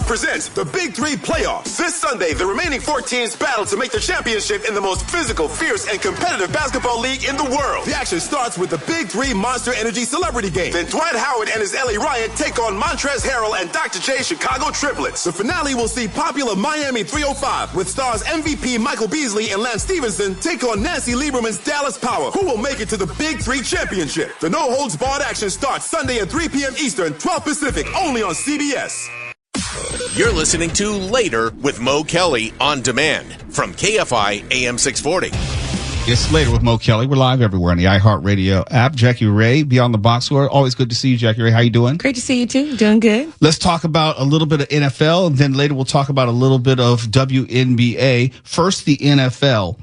presents the Big Three Playoffs. This Sunday, the remaining 4 teams battle to make the championship in the most physical, fierce, and competitive basketball league in the world. The action starts with the Big Three Monster Energy Celebrity Game. Then Dwight Howard and his LA Riot take on Montrezl Harrell and Dr. J Chicago Triplets. The finale will see popular Miami 305 with stars MVP Michael Beasley and Lance Stevenson take on Nancy Lieberman's Dallas Power. Who will make it to the Big Three Championship? The no-holds-barred action starts Sunday at 3 p.m. Eastern, 12 Pacific, only on CBS. You're listening to Later with Mo Kelly on demand from KFI AM 640. It's Later with Mo Kelly. We're live everywhere on the iHeartRadio app. Jackie Ray, Beyond the Box Score. Always good to see you, Jackie Ray. How you doing? Great to see you, too. Doing good. Let's talk about a little bit of NFL, and then later we'll talk about a little bit of WNBA. First, the NFL.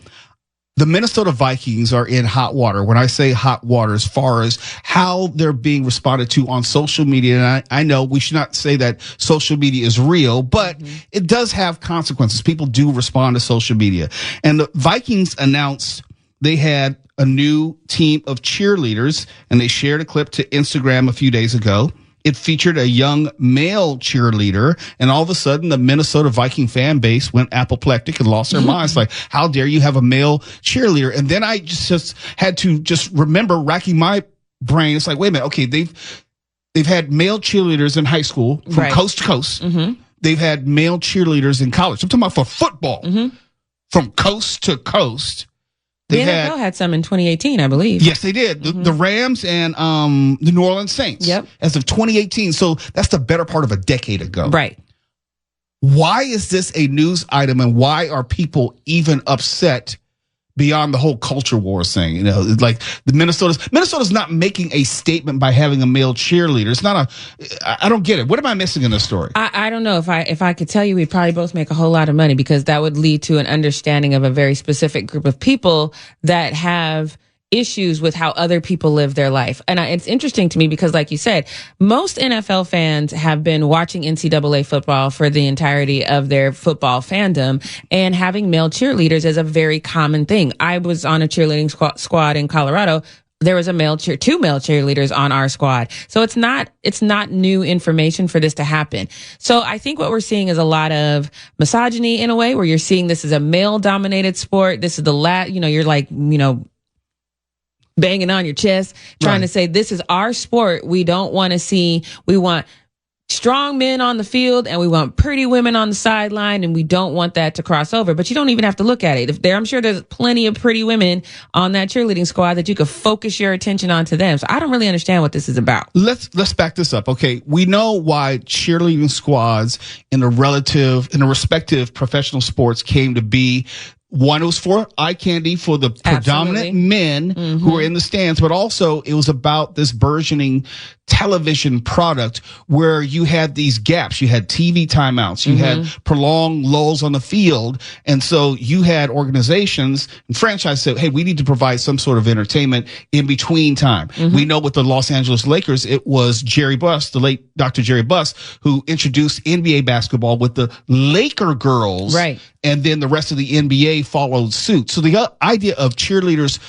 The Minnesota Vikings are in hot water. When I say hot water, as far as how they're being responded to on social media, and I know we should not say that social media is real, but it does have consequences. People do respond to social media. And the Vikings announced they had a new team of cheerleaders, and they shared a clip to Instagram a few days ago. It featured a young male cheerleader, and all of a sudden the Minnesota Viking fan base went apoplectic and lost their minds. Like, how dare you have a male cheerleader? And then I just had to just remember, racking my brain. It's like, wait a minute. Okay. They've had male cheerleaders in high school from coast to coast. They've had male cheerleaders in college. I'm talking about for football from coast to coast. The NFL had some in 2018, I believe. Yes, they did. The Rams and the New Orleans Saints. Yep. As of 2018. So that's the better part of a decade ago. Right. Why is this a news item, and why are people even upset beyond the whole culture war thing? You know, like Minnesota's not making a statement by having a male cheerleader. It's not I don't get it. What am I missing in this story? I don't know. If I could tell you, we'd probably both make a whole lot of money, because that would lead to an understanding of a very specific group of people that have issues with how other people live their life. And it's interesting to me because, like you said, most NFL fans have been watching NCAA football for the entirety of their football fandom, and having male cheerleaders is a very common thing. I was on a cheerleading squad in Colorado. There was two male cheerleaders on our squad. So it's not new information for this to happen. So I think what we're seeing is a lot of misogyny in a way, where you're seeing this is a male dominated sport. This is you're like, banging on your chest, trying to say, this is our sport. We want strong men on the field, and we want pretty women on the sideline, and we don't want that to cross over. But you don't even have to look at it. I'm sure there's plenty of pretty women on that cheerleading squad that you could focus your attention onto them. So I don't really understand what this is about. Let's back this up. Okay. We know why cheerleading squads in the respective professional sports came to be. One, it was for eye candy for the predominant men who were in the stands, but also it was about this burgeoning television product where you had these gaps. You had TV timeouts. You had prolonged lulls on the field. And so you had organizations and franchises said, hey, we need to provide some sort of entertainment in between time. We know with the Los Angeles Lakers, it was Jerry Buss, the late Dr. Jerry Buss, who introduced NBA basketball with the Laker girls. Right. And then the rest of the NBA followed suit. So the idea of cheerleaders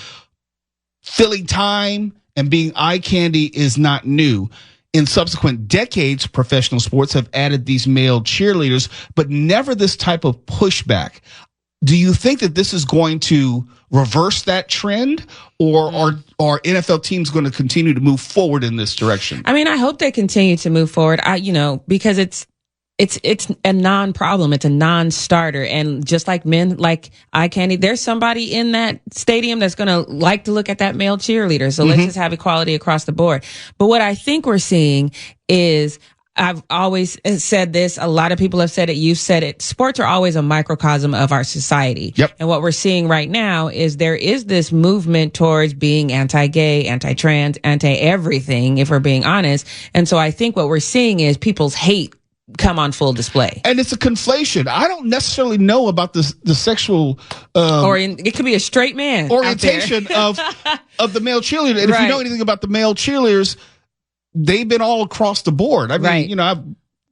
filling time and being eye candy is not new. In subsequent decades, professional sports have added these male cheerleaders, but never this type of pushback. Do you think that this is going to reverse that trend, or are NFL teams going to continue to move forward in this direction? I mean, I hope they continue to move forward. Because it's a non-problem. It's a non-starter. And just like men like eye candy, there's somebody in that stadium that's going to like to look at that male cheerleader. So let's just have equality across the board. But what I think we're seeing is, I've always said this, a lot of people have said it, you've said it, sports are always a microcosm of our society. Yep. And what we're seeing right now is there is this movement towards being anti-gay, anti-trans, anti-everything, if we're being honest. And so I think what we're seeing is people's hate come on full display. And it's a conflation. I don't necessarily know about the sexual it could be a straight man orientation of the male cheerleader. And if you know anything about the male cheerleaders, they've been all across the board. I mean, I have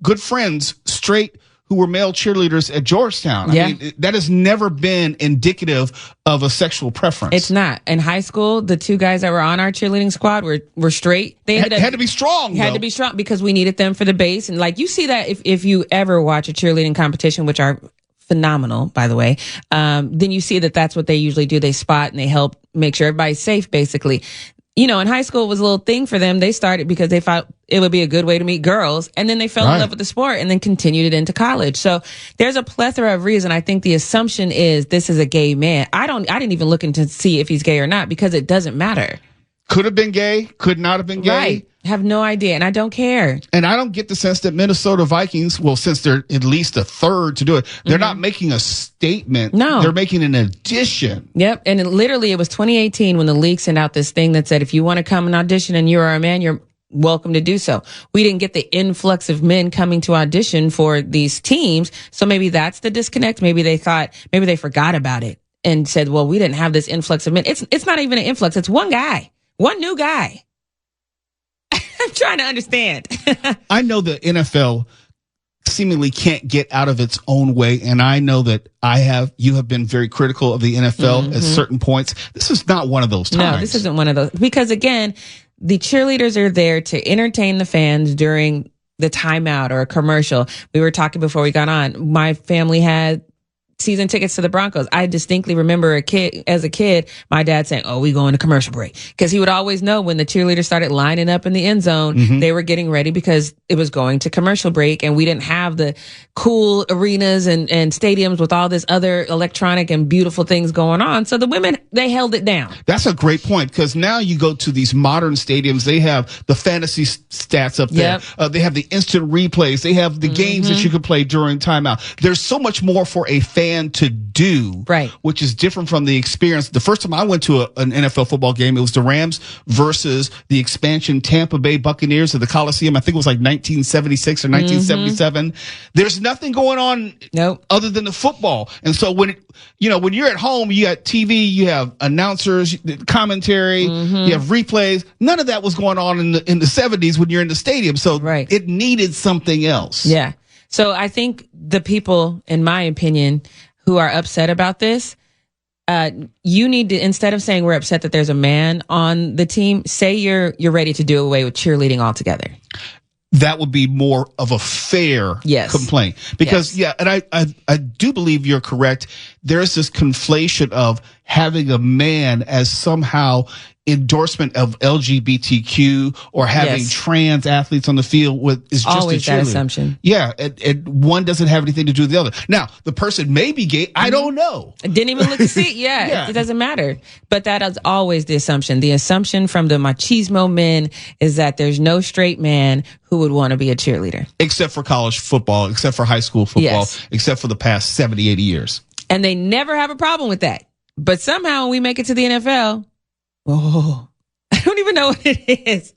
good friends, straight, who were male cheerleaders at Georgetown. I mean, that has never been indicative of a sexual preference. It's not. In high school, the two guys that were on our cheerleading squad were straight. They had to be strong. Had to be strong because we needed them for the base. And like you see that if you ever watch a cheerleading competition, which are phenomenal, by the way, then you see that that's what they usually do. They spot and they help make sure everybody's safe, basically. You know, in high school, it was a little thing for them. They started because they thought it would be a good way to meet girls. And then they fell in love with the sport and then continued it into college. So there's a plethora of reason. I think the assumption is this is a gay man. I didn't even look into see if he's gay or not because it doesn't matter. Could have been gay, could not have been gay. Right. Have no idea. And I don't care. And I don't get the sense that Minnesota Vikings, well, since they're at least a third to do it, they're not making a statement. No. They're making an addition. Yep. And it was 2018 when the league sent out this thing that said, if you want to come and audition and you're a man, you're welcome to do so. We didn't get the influx of men coming to audition for these teams. So maybe that's the disconnect. Maybe they forgot about it and said, well, we didn't have this influx of men. It's not even an influx. It's one guy, one new guy. I'm trying to understand. I know the NFL seemingly can't get out of its own way. And I know that you have been very critical of the NFL at certain points. This is not one of those times. No, this isn't one of those. Because again, the cheerleaders are there to entertain the fans during the timeout or a commercial. We were talking before we got on. My family had season tickets to the Broncos. I distinctly remember as a kid, my dad saying, "Oh, we going to commercial break." Because he would always know when the cheerleaders started lining up in the end zone, they were getting ready because it was going to commercial break and we didn't have the cool arenas and stadiums with all this other electronic and beautiful things going on. So the women, they held it down. That's a great point because now you go to these modern stadiums, they have the fantasy stats up there. They have the instant replays. They have the games that you could play during timeout. There's so much more for a fan to do, right? Which is different from the experience. The first time I went to an NFL football game, it was the Rams versus the expansion Tampa Bay Buccaneers at the Coliseum. I think it was like 1976 or 1977. There's nothing going on other than the football. And so when you're at home, you got TV, you have announcers, commentary, you have replays. None of that was going on in the 70s when you're in the stadium. So it needed something else. Yeah. So I think the people, in my opinion, who are upset about this, you need to, instead of saying we're upset that there's a man on the team, say you're ready to do away with cheerleading altogether. That would be more of a fair complaint. Because, and I do believe you're correct. There's this conflation of having a man as somehow endorsement of LGBTQ or having trans athletes on the field is just always that assumption. Yeah, and one doesn't have anything to do with the other. Now, the person may be gay. I don't know. I didn't even look to see. It doesn't matter. But that is always the assumption. The assumption from the machismo men is that there's no straight man who would want to be a cheerleader. Except for college football, except for high school football, except for the past 70, 80 years. And they never have a problem with that. But somehow when we make it to the NFL, I don't even know what it is.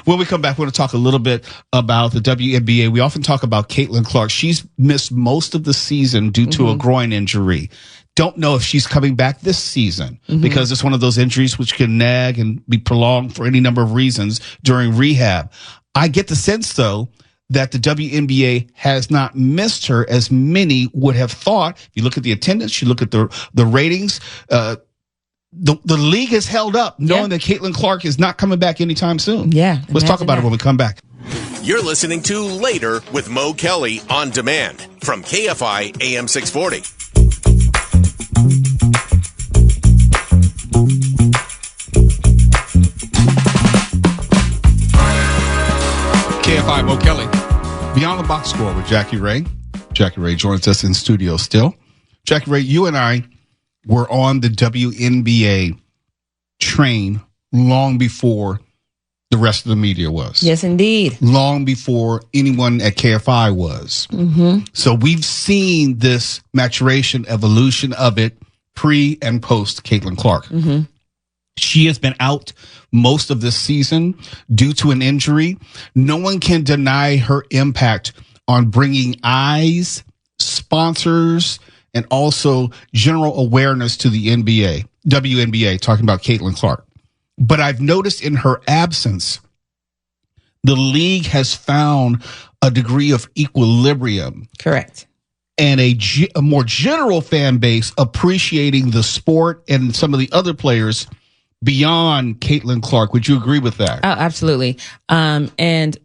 When we come back, we're going to talk a little bit about the WNBA. We often talk about Caitlin Clark. She's missed most of the season due to a groin injury. Don't know if she's coming back this season because it's one of those injuries which can nag and be prolonged for any number of reasons during rehab. I get the sense, though, that the WNBA has not missed her as many would have thought. If you look at the attendance, you look at the ratings, the league has held up knowing that Caitlin Clark is not coming back anytime soon. Yeah. Let's talk about it when we come back. You're listening to Later with Mo Kelly on demand from KFI AM 640. KFI, Mo Kelly. Beyond the Box Score with Jackie Ray. Jackie Ray joins us in studio still. Jackie Ray, you and I were on the WNBA train long before the rest of the media was. Yes, indeed. Long before anyone at KFI was. So we've seen this maturation, evolution of it pre and post Caitlin Clark. She has been out most of this season due to an injury. No one can deny her impact on bringing eyes, sponsors, and also general awareness to the WNBA, talking about Caitlin Clark. But I've noticed in her absence, the league has found a degree of equilibrium. Correct. and a more general fan base appreciating the sport and some of the other players beyond Caitlin Clark. Would you agree with that? Oh, absolutely. And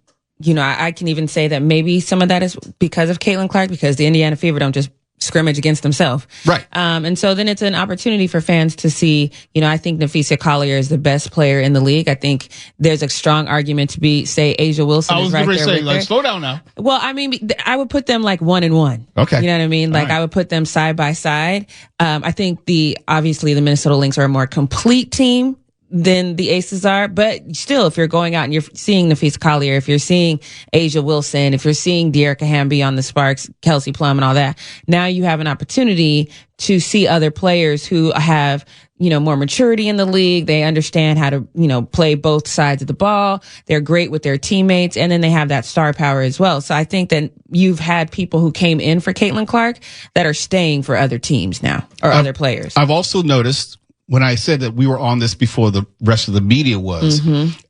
I can even say that maybe some of that is because of Caitlin Clark, because the Indiana Fever don't just scrimmage against themselves. Right. And so then it's an opportunity for fans to see, I think Nafisa Collier is the best player in the league. I think there's a strong argument to say Asia Wilson is right there with her. Slow down now. Well, I mean, I would put them like 1-1. Okay. You know what I mean? Like, right. I would put them side by side. I think obviously the Minnesota Lynx are a more complete team than the Aces are, but still, if you're going out and you're seeing Nafisa Collier, if you're seeing Asia Wilson, if you're seeing Dearica Hamby on the Sparks, Kelsey Plum and all that, now you have an opportunity to see other players who have, more maturity in the league. They understand how to, play both sides of the ball. They're great with their teammates, and then they have that star power as well. So I think that you've had people who came in for Caitlin Clark that are staying for other teams now, or other players. I've also noticed, when I said that we were on this before the rest of the media was,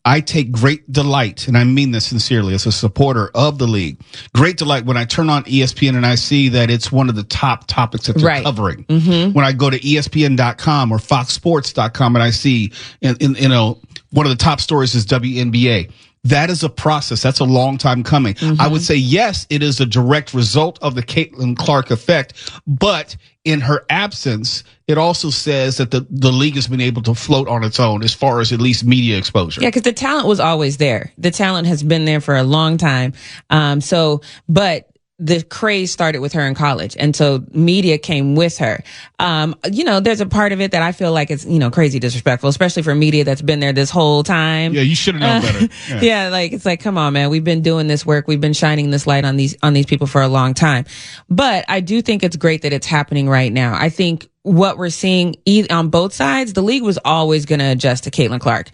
I take great delight, and I mean this sincerely as a supporter of the league, great delight when I turn on ESPN and I see that it's one of the top topics that they're covering. When I go to ESPN.com or FoxSports.com and I see, one of the top stories is WNBA. That is a process. That's a long time coming. I would say, yes, it is a direct result of the Caitlin Clark effect, but in her absence, it also says that the league has been able to float on its own as far as at least media exposure. Yeah, because the talent was always there. The talent has been there for a long time. But the craze started with her in college. And so media came with her. There's a part of it that I feel like it's, crazy disrespectful, especially for media that's been there this whole time. Yeah, you should have known better. Yeah, it's like, come on, man. We've been doing this work. We've been shining this light on these people for a long time. But I do think it's great that it's happening right now. I think what we're seeing on both sides, the league was always going to adjust to Caitlin Clark.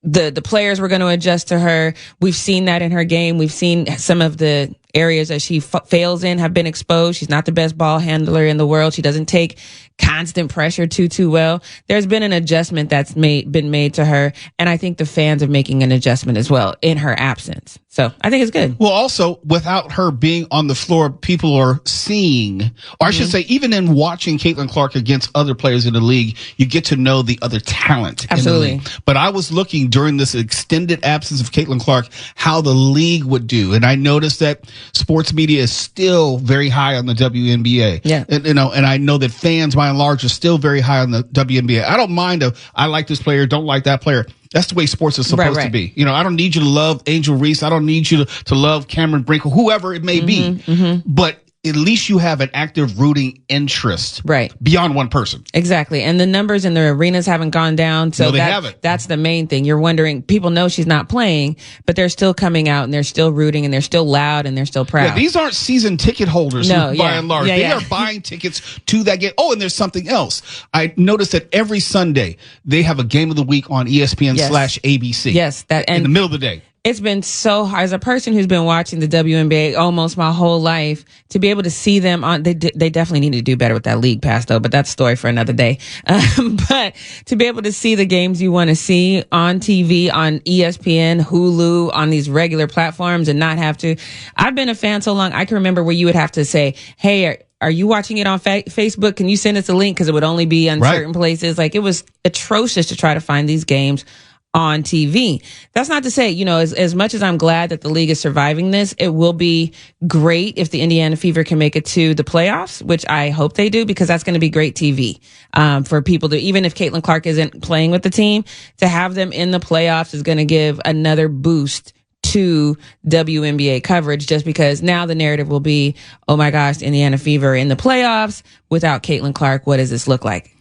The players were going to adjust to her. We've seen that in her game. We've seen some of the areas that she fails in have been exposed. She's not the best ball handler in the world. She doesn't take constant pressure too well. There's been an adjustment that's been made to her, and I think the fans are making an adjustment as well in her absence. So I think it's good. Well, also, without her being on the floor, people are seeing, or I should say, even in watching Caitlin Clark against other players in the league, you get to know the other talent Absolutely. in the league. But I was looking during this extended absence of Caitlin Clark, how the league would do. And I noticed that sports media is still very high on the WNBA. Yeah. And I know that fans, by and large, are still very high on the WNBA. I don't mind I like this player, don't like that player. That's the way sports is supposed to be. I don't need you to love Angel Reese. I don't need you to love Cameron Brink or whoever it may be. But at least you have an active rooting interest beyond one person. Exactly. And the numbers in the arenas haven't gone down. So no, they haven't. That's the main thing. You're wondering, people know she's not playing, but they're still coming out and they're still rooting and they're still loud and they're still proud. Yeah, these aren't season ticket holders by and large. They are buying tickets to that game. Oh, and there's something else. I noticed that every Sunday they have a game of the week on ESPN/ABC. Yes. In the middle of the day. It's been so hard, as a person who's been watching the WNBA almost my whole life, to be able to see them on, they definitely need to do better with that league pass though, but that's a story for another day. But to be able to see the games you want to see on TV, on ESPN, Hulu, on these regular platforms and not have to, I've been a fan so long, I can remember where you would have to say, hey, are you watching it on Facebook? Can you send us a link? Because it would only be on certain places. Like, it was atrocious to try to find these games on TV. That's not to say, as much as I'm glad that the league is surviving this, it will be great if the Indiana Fever can make it to the playoffs, which I hope they do, because that's going to be great TV for people to, even if Caitlin Clark isn't playing with the team, to have them in the playoffs is going to give another boost to WNBA coverage, just because now the narrative will be, oh my gosh, Indiana Fever in the playoffs without Caitlin Clark. What does this look like?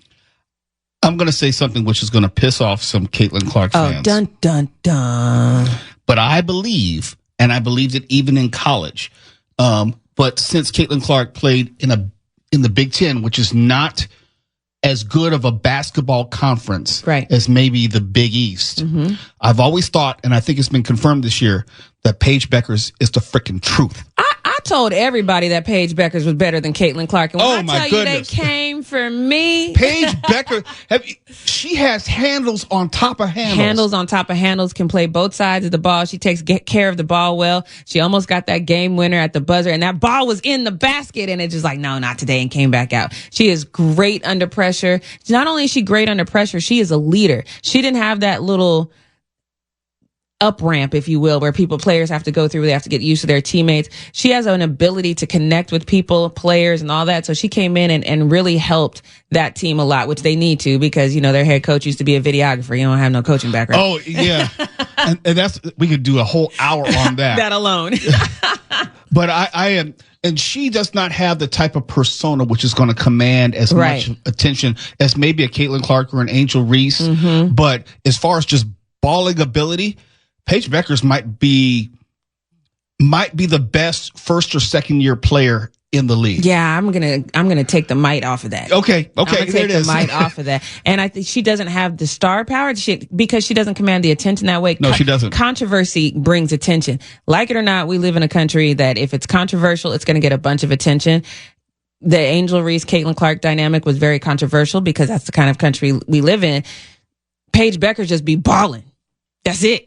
I'm going to say something which is going to piss off some Caitlin Clark fans. Oh, dun, dun, dun. But I believe, and I believed it even in college, but since Caitlin Clark played in the Big Ten, which is not as good of a basketball conference as maybe the Big East, I've always thought, and I think it's been confirmed this year, that Paige Beckers is the freaking truth. I told everybody that Paige Beckers was better than Caitlin Clark. And when I tell you they came for me. Paige Becker, she has handles on top of handles. Handles on top of handles, can play both sides of the ball. She takes care of the ball well. She almost got that game winner at the buzzer, and that ball was in the basket, and it's just like, no, not today, and came back out. She is great under pressure. Not only is she great under pressure, she is a leader. She didn't have that little up ramp, if you will, where players have to go through. They have to get used to their teammates. She has an ability to connect with people, players, and all that. So she came in and really helped that team a lot, which they need to, because, their head coach used to be a videographer. You don't have no coaching background. Oh, yeah. and we could do a whole hour on that. That alone. But I am, and she does not have the type of persona which is going to command as much attention as maybe a Caitlin Clark or an Angel Reese. Mm-hmm. But as far as just balling ability, Paige Beckers might be the best first or second year player in the league. Yeah, I'm gonna take the might off of that. Okay, I'm gonna take the might off of that. And I think she doesn't have the star power because she doesn't command the attention that way. No, she doesn't. Controversy brings attention. Like it or not, we live in a country that if it's controversial, it's gonna get a bunch of attention. The Angel Reese Caitlin Clark dynamic was very controversial because that's the kind of country we live in. Paige Becker just be balling. That's it.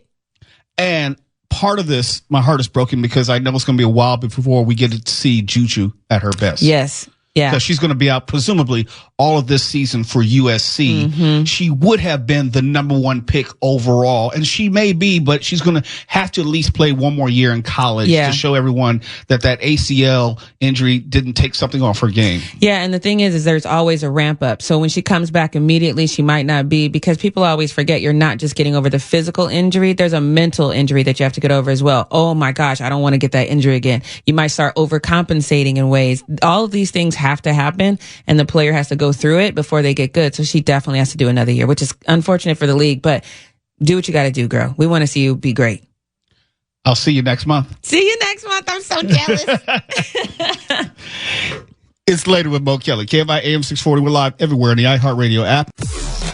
And part of this, my heart is broken because I know it's going to be a while before we get to see Juju at her best. Yes. Yeah. Because she's going to be out presumably all of this season for USC. Mm-hmm. She would have been the number one pick overall, and she may be, but she's going to have to at least play one more year in college to show everyone that ACL injury didn't take something off her game. Yeah, and the thing is there's always a ramp up. So when she comes back immediately, she might not be, because people always forget you're not just getting over the physical injury. There's a mental injury that you have to get over as well. Oh my gosh, I don't want to get that injury again. You might start overcompensating in ways. All of these things have to happen, and the player has to go through it before they get good. So she definitely has to do another year, which is unfortunate for the league, but do what you got to do, girl. We want to see you be great. I'll see you next month. See you next month. I'm so jealous. It's Later with Mo Kelly. KFI AM 640. We're live everywhere in the iHeartRadio app.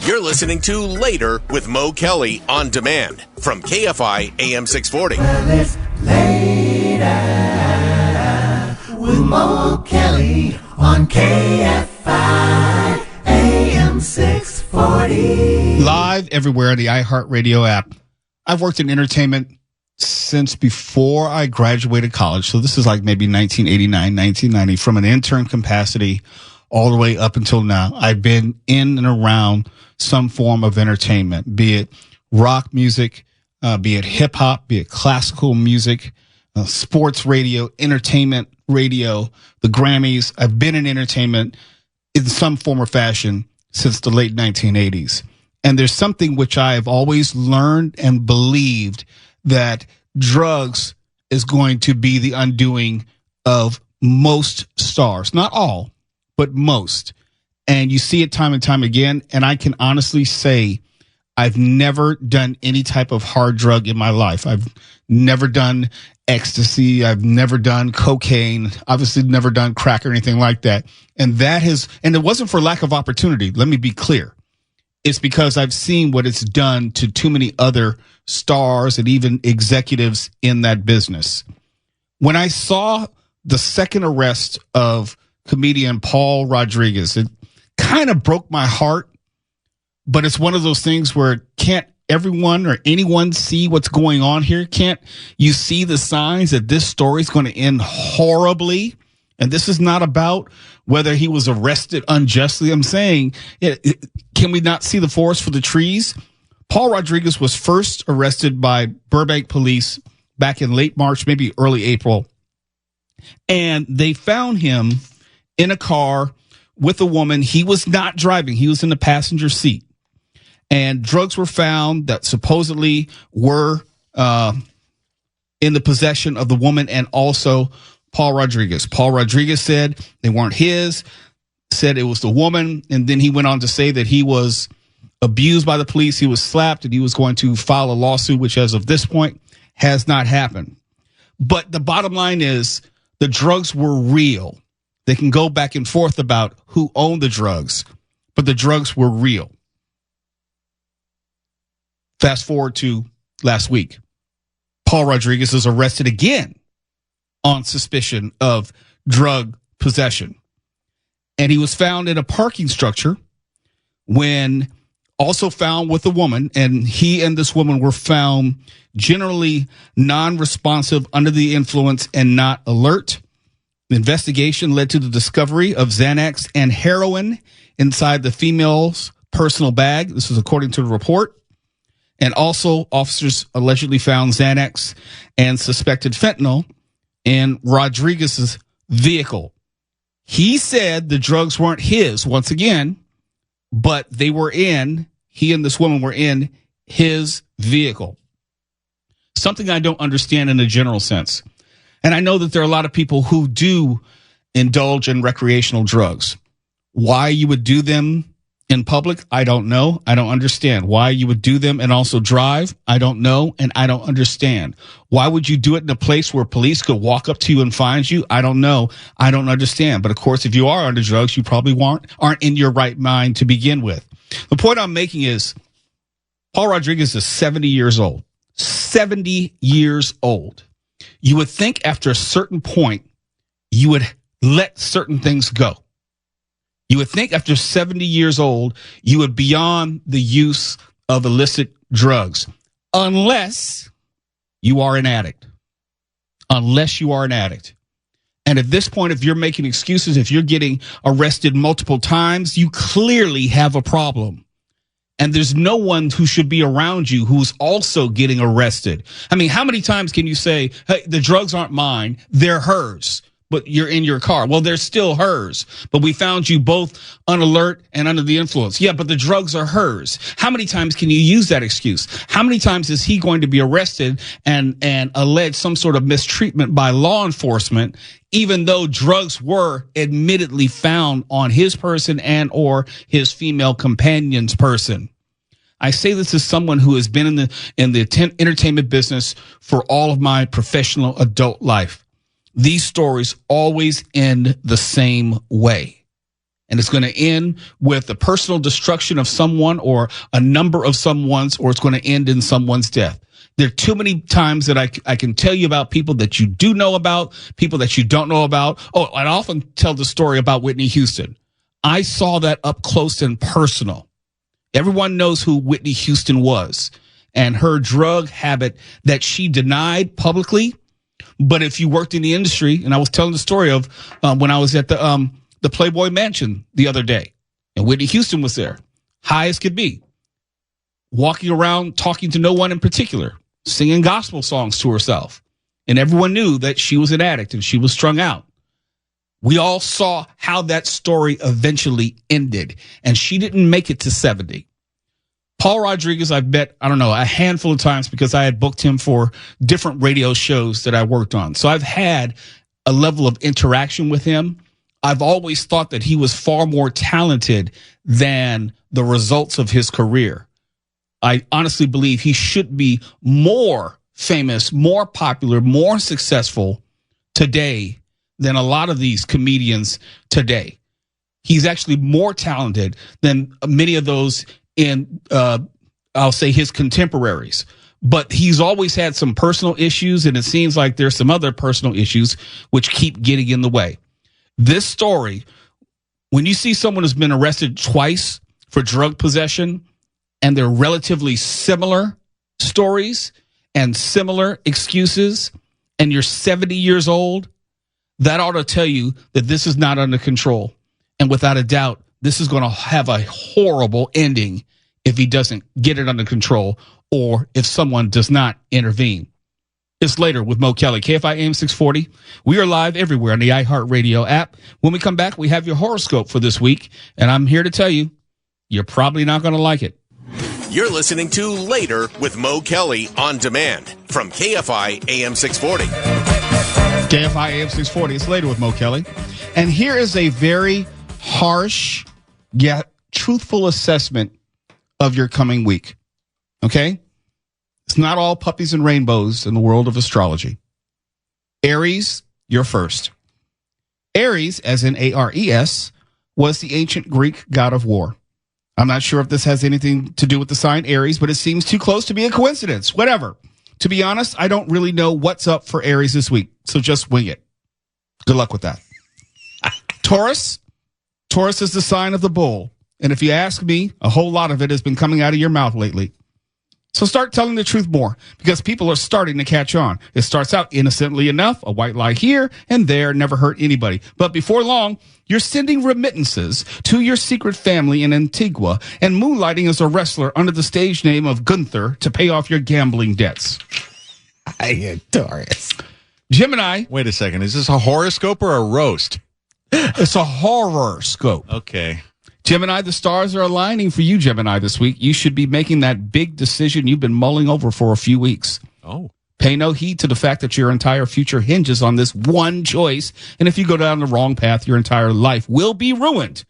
You're listening to Later with Mo Kelly on demand from KFI AM 640. Well, it's Later with Mo Kelly on KFI AM 640. Live everywhere in the iHeartRadio app. I've worked in entertainment since before I graduated college. So this is like maybe 1989, 1990, from an intern capacity all the way up until now. I've been in and around some form of entertainment, be it rock music, be it hip hop, be it classical music, sports radio, entertainment radio, the Grammys. I've been in entertainment in some form or fashion since the late 1980s. And there's something which I have always learned and believed, that drugs is going to be the undoing of most stars. Not all, but most. And you see it time and time again. And I can honestly say I've never done any type of hard drug in my life. I've never done ecstasy. I've never done cocaine. Obviously never done crack or anything like that. And it wasn't for lack of opportunity. Let me be clear. It's because I've seen what it's done to too many other stars and even executives in that business. When I saw the second arrest of comedian Paul Rodriguez, it kind of broke my heart, but it's one of those things where can't everyone or anyone see what's going on here? Can't you see the signs that this story is going to end horribly? And this is not about whether he was arrested unjustly. I'm saying, can we not see the forest for the trees? Paul Rodriguez was first arrested by Burbank police back in late March, maybe early April. And they found him in a car with a woman. He was not driving. He was in the passenger seat. And drugs were found that supposedly were in the possession of the woman and also Paul Rodriguez. Paul Rodriguez said they weren't his, said it was the woman. And then he went on to say that he was abused by the police. He was slapped and he was going to file a lawsuit, which as of this point has not happened. But the bottom line is the drugs were real. They can go back and forth about who owned the drugs, but the drugs were real. Fast forward to last week. Paul Rodriguez is arrested again on suspicion of drug possession. And he was found in a parking structure when also found with a woman, and he and this woman were found generally non-responsive, under the influence, and not alert. The investigation led to the discovery of Xanax and heroin inside the female's personal bag. This is according to the report. And also, officers allegedly found Xanax and suspected fentanyl in Rodriguez's vehicle. He said the drugs weren't his, once again, but he and this woman were in his vehicle. Something I don't understand in a general sense. And I know that there are a lot of people who do indulge in recreational drugs. Why you would do them in public, I don't know. I don't understand. Why you would do them and also drive, I don't know, and I don't understand. Why would you do it in a place where police could walk up to you and find you? I don't know. I don't understand. But of course, if you are under drugs, you probably aren't in your right mind to begin with. The point I'm making is Paul Rodriguez is 70 years old. 70 years old. You would think after a certain point, you would let certain things go. You would think after 70 years old, you would beyond the use of illicit drugs, unless you are an addict. Unless you are an addict. And at this point, if you're making excuses, if you're getting arrested multiple times, you clearly have a problem. And there's no one who should be around you who's also getting arrested. I mean, how many times can you say, hey, the drugs aren't mine, they're hers, but you're in your car? Well, they're still hers, but we found you both unalert and under the influence. Yeah, but the drugs are hers. How many times can you use that excuse? How many times is he going to be arrested and allege some sort of mistreatment by law enforcement, even though drugs were admittedly found on his person and or his female companion's person? I say this as someone who has been in the entertainment business for all of my professional adult life. These stories always end the same way. And it's going to end with the personal destruction of someone or a number of someone's, or it's going to end in someone's death. There are too many times that I can tell you about people that you do know about, people that you don't know about. Oh, I often tell the story about Whitney Houston. I saw that up close and personal. Everyone knows who Whitney Houston was and her drug habit that she denied publicly. But if you worked in the industry, and I was telling the story of when I was at the Playboy Mansion the other day, and Whitney Houston was there, high as could be, walking around talking to no one in particular, singing gospel songs to herself. And everyone knew that she was an addict and she was strung out. We all saw how that story eventually ended, and she didn't make it to 70. Paul Rodriguez, I've met, a handful of times because I had booked him for different radio shows that I worked on. So I've had a level of interaction with him. I've always thought that he was far more talented than the results of his career. I honestly believe he should be more famous, more popular, more successful today than a lot of these comedians today. He's actually more talented than many of those in, I'll say, his contemporaries. But he's always had some personal issues, and it seems like there's some other personal issues which keep getting in the way. This story, when you see someone who's been arrested twice for drug possession, and they're relatively similar stories and similar excuses, and you're 70 years old, that ought to tell you that this is not under control. And without a doubt, this is going to have a horrible ending if he doesn't get it under control or if someone does not intervene. It's Later with Mo Kelly, KFI AM 640. We are live everywhere on the iHeartRadio app. When we come back, we have your horoscope for this week, and I'm here to tell you, you're probably not going to like it. You're listening to Later with Mo Kelly on demand from KFI AM 640. KFI AM 640. It's Later with Mo Kelly. And here is a very harsh yet truthful assessment of your coming week. Okay? It's not all puppies and rainbows in the world of astrology. Aries, you're first. Aries, as in Ares, was the ancient Greek god of war. I'm not sure if this has anything to do with the sign Aries, but it seems too close to be a coincidence. Whatever. To be honest, I don't really know what's up for Aries this week, so just wing it. Good luck with that. Taurus is the sign of the bull. And if you ask me, a whole lot of it has been coming out of your mouth lately. So start telling the truth more, because people are starting to catch on. It starts out innocently enough, a white lie here and there, never hurt anybody. But before long, you're sending remittances to your secret family in Antigua and moonlighting as a wrestler under the stage name of Gunther to pay off your gambling debts. I adore it. Gemini. Wait a second. Is this a horoscope or a roast? It's a horoscope. Okay. Gemini, the stars are aligning for you, Gemini, this week. You should be making that big decision you've been mulling over for a few weeks. Oh. Pay no heed to the fact that your entire future hinges on this one choice. And if you go down the wrong path, your entire life will be ruined.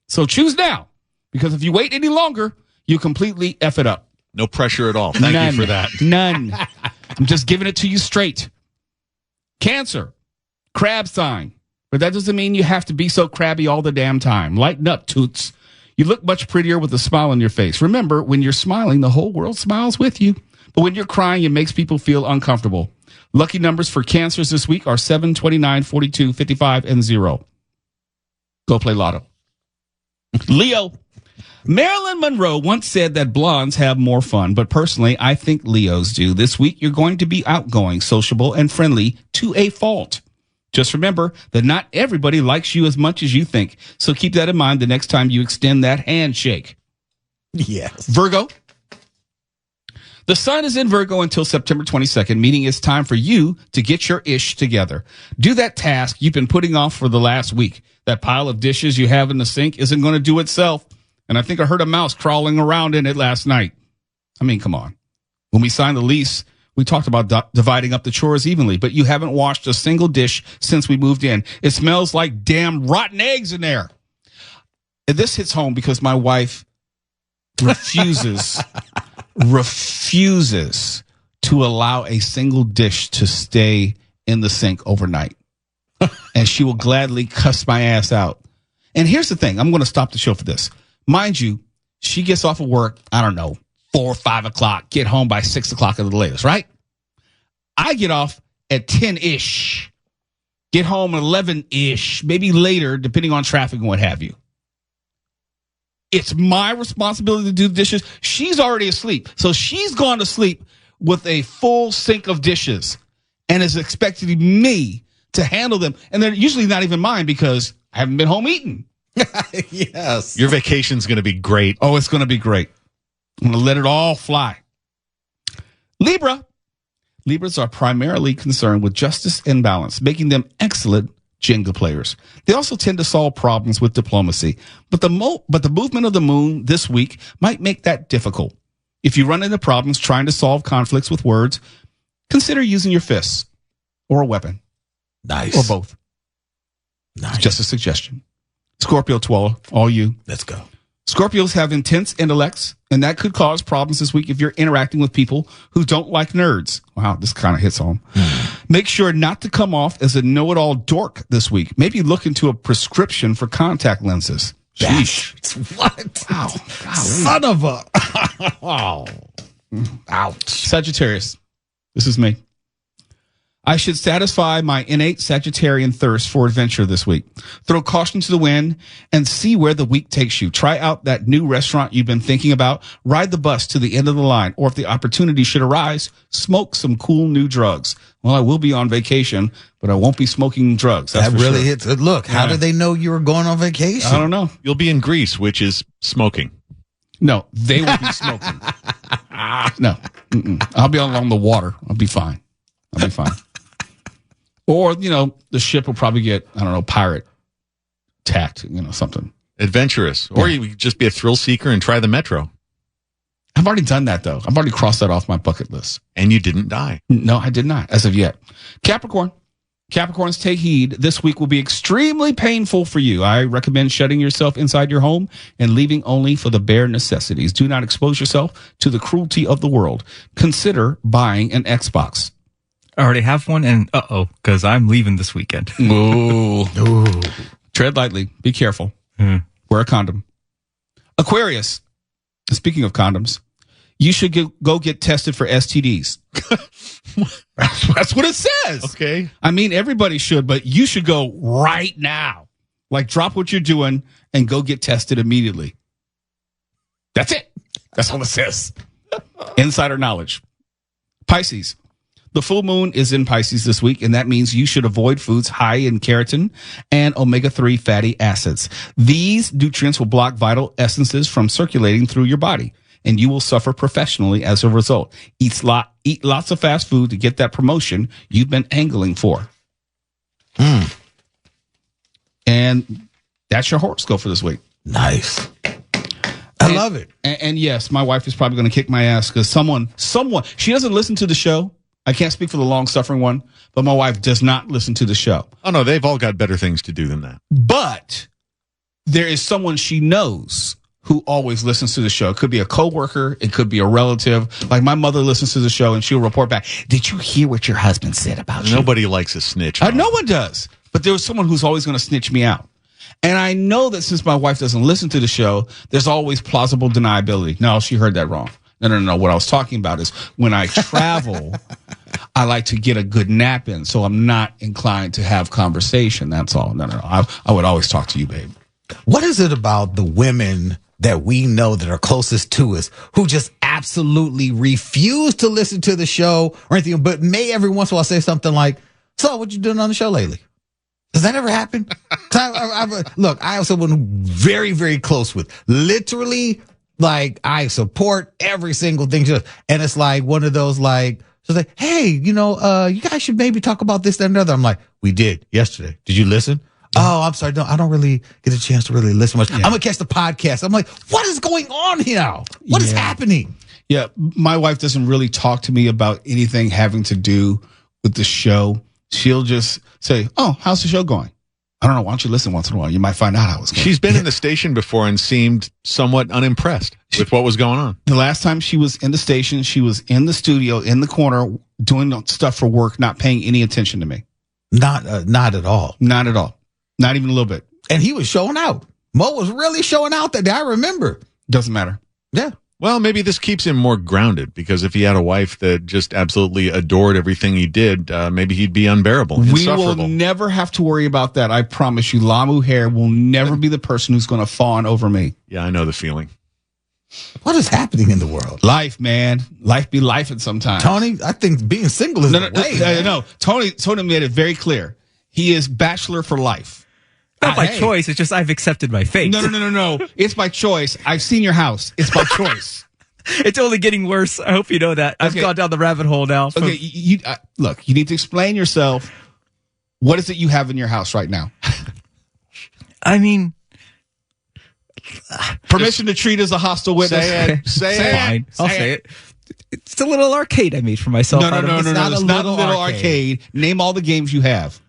So choose now, because if you wait any longer, you completely F it up. No pressure at all. Thank you for that. None. I'm just giving it to you straight. Cancer, crab sign. But that doesn't mean you have to be so crabby all the damn time. Lighten up, toots. You look much prettier with a smile on your face. Remember, when you're smiling, the whole world smiles with you. But when you're crying, it makes people feel uncomfortable. Lucky numbers for Cancers this week are 7, 29, 42, 55, and 0. Go play lotto. Leo. Marilyn Monroe once said that blondes have more fun, but personally, I think Leos do. This week, you're going to be outgoing, sociable, and friendly to a fault. Just remember that not everybody likes you as much as you think. So keep that in mind the next time you extend that handshake. Yes. Virgo. The sun is in Virgo until September 22nd, meaning it's time for you to get your ish together. Do that task you've been putting off for the last week. That pile of dishes you have in the sink isn't going to do itself. And I think I heard a mouse crawling around in it last night. I mean, come on. When we signed the lease, we talked about dividing up the chores evenly, but you haven't washed a single dish since we moved in. It smells like damn rotten eggs in there. And this hits home because my wife refuses to allow a single dish to stay in the sink overnight. And she will gladly cuss my ass out. And here's the thing. I'm going to stop the show for this. Mind you, she gets off of work, I don't know, 4 or 5 o'clock, get home by 6 o'clock at the latest, right? I get off at 10-ish, get home at 11-ish, maybe later, depending on traffic and what have you. It's my responsibility to do the dishes. She's already asleep. So she's gone to sleep with a full sink of dishes and is expecting me to handle them. And they're usually not even mine because I haven't been home eating. Yes. Your vacation's going to be great. Oh, it's going to be great. I'm going to let it all fly. Libra. Libras are primarily concerned with justice and balance, making them excellent Jenga players. They also tend to solve problems with diplomacy, but the movement of the moon this week might make that difficult. If you run into problems trying to solve conflicts with words, consider using your fists or a weapon. Nice. Or both. Nice. It's just a suggestion. Scorpio 12, all you. Let's go. Scorpios have intense intellects, and that could cause problems this week if you're interacting with people who don't like nerds. Wow, this kind of hits home. Make sure not to come off as a know-it-all dork this week. Maybe look into a prescription for contact lenses. Sheesh. What? Wow. Son of a. Oh. Ouch. Sagittarius. This is me. I should satisfy my innate Sagittarian thirst for adventure this week. Throw caution to the wind and see where the week takes you. Try out that new restaurant you've been thinking about. Ride the bus to the end of the line. Or if the opportunity should arise, smoke some cool new drugs. Well, I will be on vacation, but I won't be smoking drugs. That really hits. Look, how did they know you were going on vacation? I don't know. You'll be in Greece, which is smoking. No, they will be smoking. No. I'll be along the water. I'll be fine. Or, the ship will probably get, I don't know, pirate attacked, something. Adventurous. Or you could just be a thrill seeker and try the metro. I've already done that, though. I've already crossed that off my bucket list. And you didn't die. No, I did not, as of yet. Capricorn. Capricorns, take heed. This week will be extremely painful for you. I recommend shutting yourself inside your home and leaving only for the bare necessities. Do not expose yourself to the cruelty of the world. Consider buying an Xbox. I already have one, and because I'm leaving this weekend. Ooh. Tread lightly. Be careful. Wear a condom. Aquarius. Speaking of condoms, You should go get tested for STDs. That's what it says. Okay. I mean, everybody should, but you should go right now. Like, drop what you're doing and go get tested immediately. That's it. That's all it says. Insider knowledge. Pisces. The full moon is in Pisces this week, and that means you should avoid foods high in keratin and omega-3 fatty acids. These nutrients will block vital essences from circulating through your body, and you will suffer professionally as a result. Eat lots of fast food to get that promotion you've been angling for. And that's your horoscope for this week. Nice. I love it. And yes, my wife is probably going to kick my ass because someone, she doesn't listen to the show. I can't speak for the long-suffering one, but my wife does not listen to the show. Oh, no, they've all got better things to do than that. But there is someone she knows who always listens to the show. It could be a coworker. It could be a relative. Like, my mother listens to the show, and she'll report back, did you hear what your husband said about you? Nobody likes a snitch. No one does. But there was someone who's always going to snitch me out. And I know that since my wife doesn't listen to the show, there's always plausible deniability. No, she heard that wrong. No. What I was talking about is when I travel, I like to get a good nap in, so I'm not inclined to have conversation. That's all. No. I would always talk to you, babe. What is it about the women that we know that are closest to us who just absolutely refuse to listen to the show or anything, but may every once in a while say something like, so what you doing on the show lately? Does that ever happen? Look, I have someone very, very close with. Literally, like, I support every single thing. And it's like one of those, like, so like, hey, you guys should maybe talk about this, that, and another. I'm like, we did yesterday. Did you listen? Oh, I'm sorry. No, I don't really get a chance to really listen much. Yeah. I'm going to catch the podcast. I'm like, what is going on here? What is happening? Yeah, my wife doesn't really talk to me about anything having to do with the show. She'll just say, oh, how's the show going? I don't know. Why don't you listen once in a while? You might find out how it's going. She's been in the station before and seemed somewhat unimpressed with what was going on. The last time she was in the station, she was in the studio, in the corner, doing stuff for work, not paying any attention to me. Not at all. Not at all. Not even a little bit. And he was showing out. Mo was really showing out that day. I remember. Doesn't matter. Yeah. Well, maybe this keeps him more grounded, because if he had a wife that just absolutely adored everything he did, maybe he'd be unbearable, insufferable. We will never have to worry about that. I promise you. Lamu Hair will never be the person who's going to fawn over me. Yeah, I know the feeling. What is happening in the world? Life, man. Life be lifing sometimes. Tony, I think being single is the way. No. Tony made it very clear. He is bachelor for life. Not by choice. It's just I've accepted my fate. No. It's by choice. I've seen your house. It's by choice. It's only getting worse. I hope you know that. I've gone down the rabbit hole now. Okay, look, you need to explain yourself. What is it you have in your house right now? I mean, permission to treat as a hostile witness. Say it. Fine. I'll say it. It's a little arcade I made for myself. No. It's not a little arcade. Name all the games you have.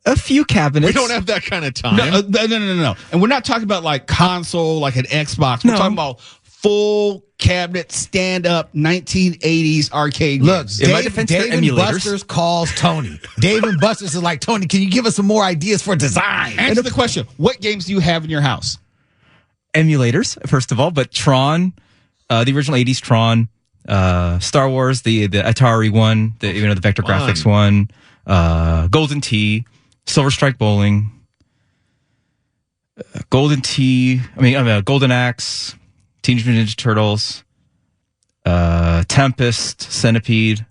A few cabinets. We don't have that kind of time. No. And we're not talking about like console, like an Xbox. We're talking about full cabinet, stand-up 1980s arcade games. In my defense, Dave and emulators. Buster's calls Tony. Dave and Buster's is like, Tony, can you give us some more ideas for design? Answer the question. What games do you have in your house? Emulators, first of all, but Tron, the original 80s Tron, Star Wars, the Atari one, the Vector Graphics one, Golden Tee, Silver Strike Bowling, Golden Axe, Teenage Mutant Ninja Turtles, Tempest, Centipede.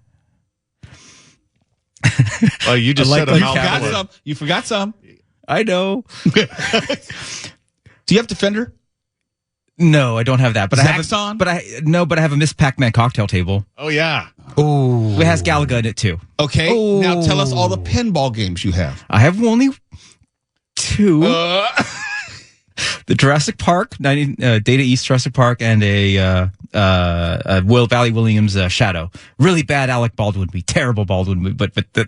Well, you just said a mouthful. You forgot some. I know. Do you have Defender? No, I don't have that. But Zaxxon? I have a Miss Pac-Man cocktail table. Oh, yeah. Ooh. It has Galaga in it, too. Okay. Ooh. Now tell us all the pinball games you have. I have only two. The Jurassic Park, Data East Jurassic Park, and a Will Valley Williams Shadow. Really bad Alec Baldwin movie, terrible Baldwin movie, but the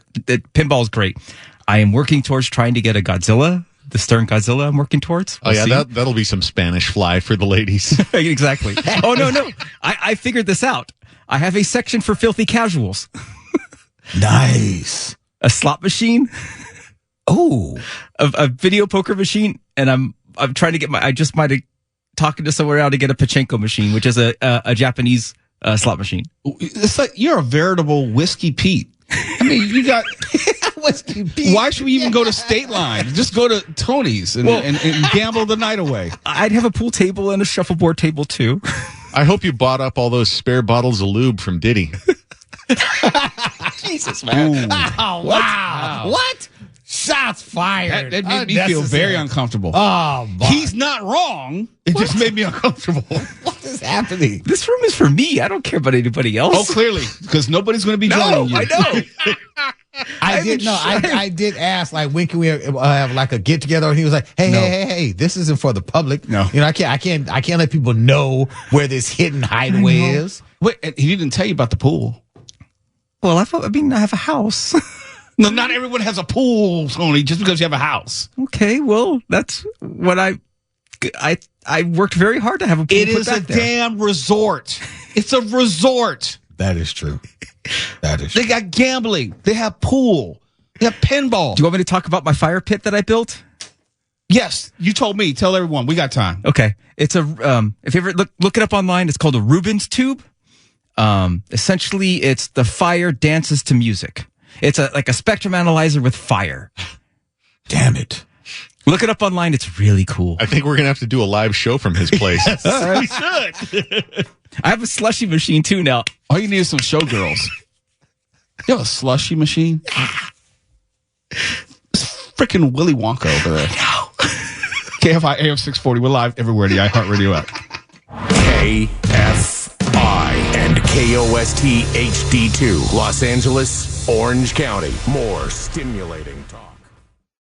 pinball is great. I am working towards trying to get a Godzilla, the Stern Godzilla. I'm working towards. We'll see. That'll be some Spanish fly for the ladies. Exactly. Oh no! I figured this out. I have a section for filthy casuals. Nice. A slot machine. Oh, a video poker machine, and I'm trying to get I just might have talking to somewhere out to get a pachinko machine, which is a Japanese slot machine. It's like you're a veritable Whiskey Pete. I mean, you got Whiskey Pete. Why should we even go to State Line? Just go to Tony's and gamble the night away. I'd have a pool table and a shuffleboard table too. I hope you bought up all those spare bottles of lube from Diddy. Jesus, man. Oh, Wow. What? Shots fired. That made me feel very uncomfortable. Oh, boy. He's not wrong. It just made me uncomfortable. What is happening? This room is for me. I don't care about anybody else. Oh, clearly, because nobody's going to be joining you. I know. I did ask, like, when can we have like a get together? And he was like, hey, this isn't for the public. No. I can't let people know where this hidden hideaway is. Wait, and he didn't tell you about the pool. Well, I have a house. No, not everyone has a pool, Tony, just because you have a house. Okay, well, that's what I worked very hard to have a pool. It is a damn resort. It's a resort. That is true. They got gambling. They have pool. They have pinball. Do you want me to talk about my fire pit that I built? Yes, you told me. Tell everyone. We got time. Okay. It's if you ever look it up online, it's called a Rubens tube. Essentially, it's the fire dances to music. It's like a spectrum analyzer with fire. Damn it. Look it up online. It's really cool. I think we're going to have to do a live show from his place. We should. I have a slushy machine too now. All you need is some showgirls. You have a slushy machine? It's freaking Willy Wonka over there. No. KFI AM 640. We're live everywhere. The iHeartRadio app. KFI and KOST HD2, Los Angeles, Orange County. More stimulating talk.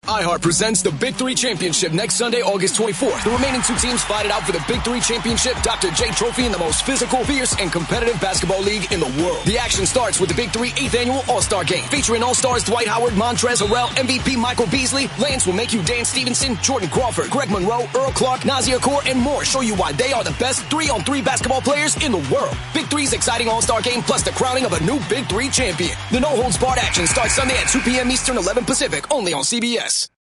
iHeart presents the Big Three Championship next Sunday, August 24th. The remaining two teams fight it out for the Big Three Championship, Dr. J Trophy, and the most physical, fierce, and competitive basketball league in the world. The action starts with the Big Three 8th Annual All-Star Game, featuring All-Stars Dwight Howard, Montrezl Harrell, MVP Michael Beasley, Lance Will Make You Dan Stevenson, Jordan Crawford, Greg Monroe, Earl Clark, Nazir Kaur, and more show you why they are the best 3-on-3 basketball players in the world. Big Three's exciting All-Star Game, plus the crowning of a new Big Three champion. The no-holds-barred action starts Sunday at 2 p.m. Eastern, 11 Pacific, only on CBS.